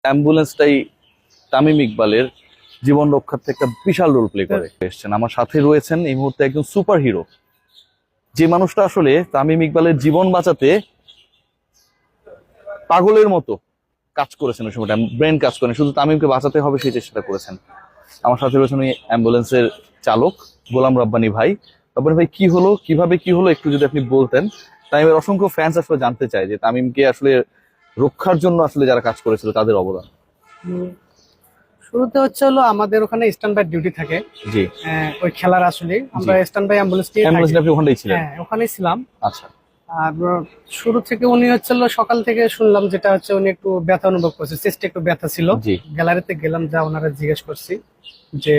অ্যাম্বুলেন্সটাই তামিম ইকবালের জীবন রক্ষার্থে একটা বিশাল রোল প্লে করে এসছেন। আমার সাথে রয়েছেন এই মুহূর্তে একজন সুপার হিরো, যে মানুষটা আসলে তামিম ইকবালের জীবন বাঁচাতে পাগলের মতো কাজ করেছেন। ওই সময়টা ব্রেন কাজ করেন, শুধু তামিমকে বাঁচাতে হবে সেই চেষ্টাটা করেছেন। আমার সাথে রয়েছেন ওই অ্যাম্বুলেন্সের চালক গোলাম রাব্বানী ভাই। রাব্বানী ভাই, কি হলো, কিভাবে কি হলো একটু যদি আপনি বলতেন। তামিমের অসংখ্য ফ্যান্স আসলে জানতে চায় যে তামিমকে আসলে রক্ষার জন্য আসলে যারা কাজ করেছিল তাদের অবদান। শুরুতে হচ্ছে হলো আমাদের ওখানে স্ট্যান্ড বাই ডিউটি থাকে। জি। ওই খেলার আসলে আমরা স্ট্যান্ড বাই অ্যাম্বুলেন্স আপনি ওখানেই ছিলেন? হ্যাঁ, ওখানেই ছিলাম। আচ্ছা। আর শুরু থেকে উনি হচ্ছে সকাল থেকে শুনলাম যেটা হচ্ছে উনি একটু ব্যথা অনুভব করছে, চেস্টে একটু ব্যথা ছিল। গ্যালারিতে গেলাম, যা ওনারা জিজ্ঞেস করছি যে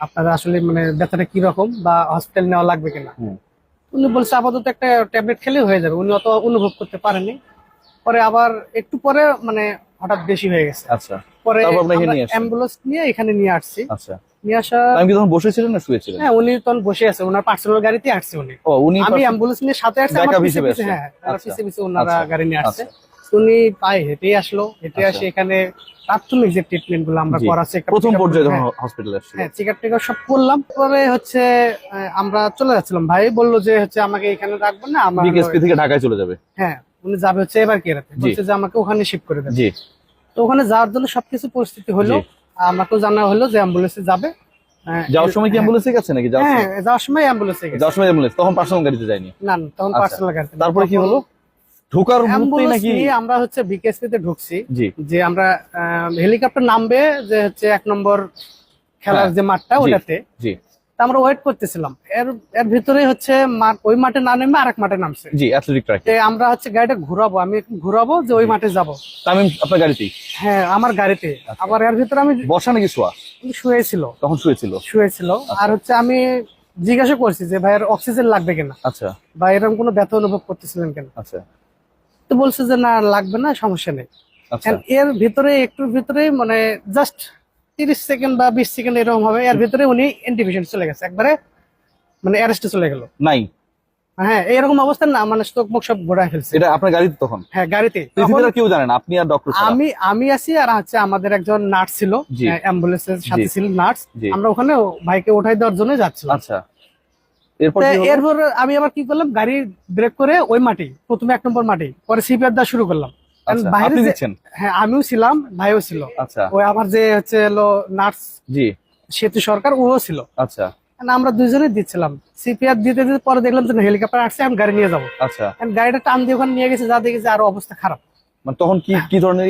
আপনারা আসলে মানে ব্যথাটা কি রকম বা হসপিটাল নেওয়া লাগবে কিনা। উনি বলছে আপাতত একটা ট্যাবলেট খেলে হয়ে যাবে। উনি অত অনুভব করতে পারেনি। পরে আবার একটু পরে মানে হঠাৎ বেশি হয়ে গেছে। আচ্ছা। পরে অ্যাম্বুলেন্স নিয়ে এখানে নিয়ে আসছি। আচ্ছা। নিয়ে আসা আমি কি তখন বসেছিলেন না শুয়েছিলেন? হ্যাঁ, উনি তখন বসে আছে, ওনার পার্সোনাল গাড়িতে আসছে উনি। আমি অ্যাম্বুলেন্স নিয়ে সাথে আসছি, আমার পিছে পিছে। হ্যাঁ, পিছে পিছে ওনারা গাড়ি নিয়ে আসছে। উনি পায়ে হেঁটেই আসলো, হেঁটে আসে এখানে প্রাথমিক যে ট্রিটমেন্ট গুলো আমরা করাচ্ছি প্রথম পর্যায়ে যখন হসপিটালে আসছে। হ্যাঁ, চেকআপ টেকআপ সব করলাম। পরে হচ্ছে আমরা চলে যাচ্ছিলাম, ভাই বললো যে হচ্ছে আমাকে এখানে রাখবেন না, আমরা বিকেএসপি থেকে ঢাকায় চলে যাবে। হ্যাঁ, উনি যাবে হচ্ছে এবার কি রাতে, বলছে যে আমাকে ওখানে শিফট করে দেবে। জি। তো ওখানে যাওয়ার জন্য সবকিছু পরিস্থিতি হলো, আমাকেও জানা হলো যে অ্যাম্বুলেন্সে যাবে। যাওয়ার সময় কি অ্যাম্বুলেন্সে গেছে নাকি? হ্যাঁ, যাওয়ার সময় অ্যাম্বুলেন্সে গেছে। যাওয়ার সময় অ্যাম্বুলেন্স, তখন পার্সোনাল গাড়িতে যায়নি? না, তখন পার্সোনাল গাড়িতে। তারপরে কি হলো? ঢোকার মুহূর্তেই নাকি আমরা হচ্ছে বিকেএসপি তে ঢুকছি, যে আমরা হেলিকপ্টার নামবে যে হচ্ছে 1 নম্বর খেলার যে মাঠটা ওটাতে। জি। আমরা ওয়েট করতেছিলাম, এর ভিতরে হচ্ছে ওই মাঠে না নেমে আরেক মাঠে নামছে। জি, অ্যাথলেটিক ট্র্যাক। আমরা হচ্ছে গাড়িটা ঘুরাবো, আমি ঘুরাবো যে ওই মাঠে যাব। তামিম আপনার গাড়িতেই? হ্যাঁ, আমার গাড়িতে। আবার এর ভিতরে আমি বসা নাকি শোয়া? শুয়েছিল। তখন শুয়েছিল। আর হচ্ছে আমি জিজ্ঞাসা করছি যে ভাইয়ের অক্সিজেন লাগবে কিনা। আচ্ছা। বা এরকম কোনো ব্যথা অনুভব করতেছিলেন কিনা। আচ্ছা। তো বলছে যে না, লাগবে না, সমস্যা নেই। আচ্ছা। এর ভিতরে একটুর ভিতরে মানে জাস্ট 30 সেকেন্ড বা 20 সেকেন্ড এরকম হবে, এর ভিতরে উনি ইন্টিভিশন চলে গেছে, একবারে মানে অ্যারেস্টে চলে গেল। নাই। হ্যাঁ, এরকম অবস্থা না, মানে চোখ মুখ সব ঘোরায় ফেলছে। এটা আপনার গাড়িতে তখন? হ্যাঁ, গাড়িতে। পৃথিবীর কেউ জানেন আপনি আর ডক্টর? আমি আছি, আর হচ্ছে আমাদের একজন নার্স ছিল, অ্যাম্বুলেন্সের সাথে ছিল নার্স। আমরা ওখানে ভাইকে উঠাই দেওয়ার জন্য যাচ্ছিলাম। আচ্ছা। এরপর আমি আবার কি করলাম, গাড়ি ব্রেক করে ওই মাটি, প্রথমে 1 নম্বর মাটি, পরে সিপিআর দেওয়া শুরু করলাম। বাইরে হ্যাঁ, আমিও ছিলাম, ভাইও ছিল। আচ্ছা। ওই আমার যে হচ্ছে নার্স সেতু সরকার, ও ছিল। আচ্ছা। আমরা দুইজনে দিচ্ছিলাম সিপিআর দিতে দিতে, পরে দেখলাম যে হেলিকপ্টার আসছে, আমি গাড়ি নিয়ে যাবো। আচ্ছা। গাড়িটা টান দিয়ে ওখানে নিয়ে গেছে, যা দেখেছে আরো অবস্থা খারাপ। তখন কি ধরনের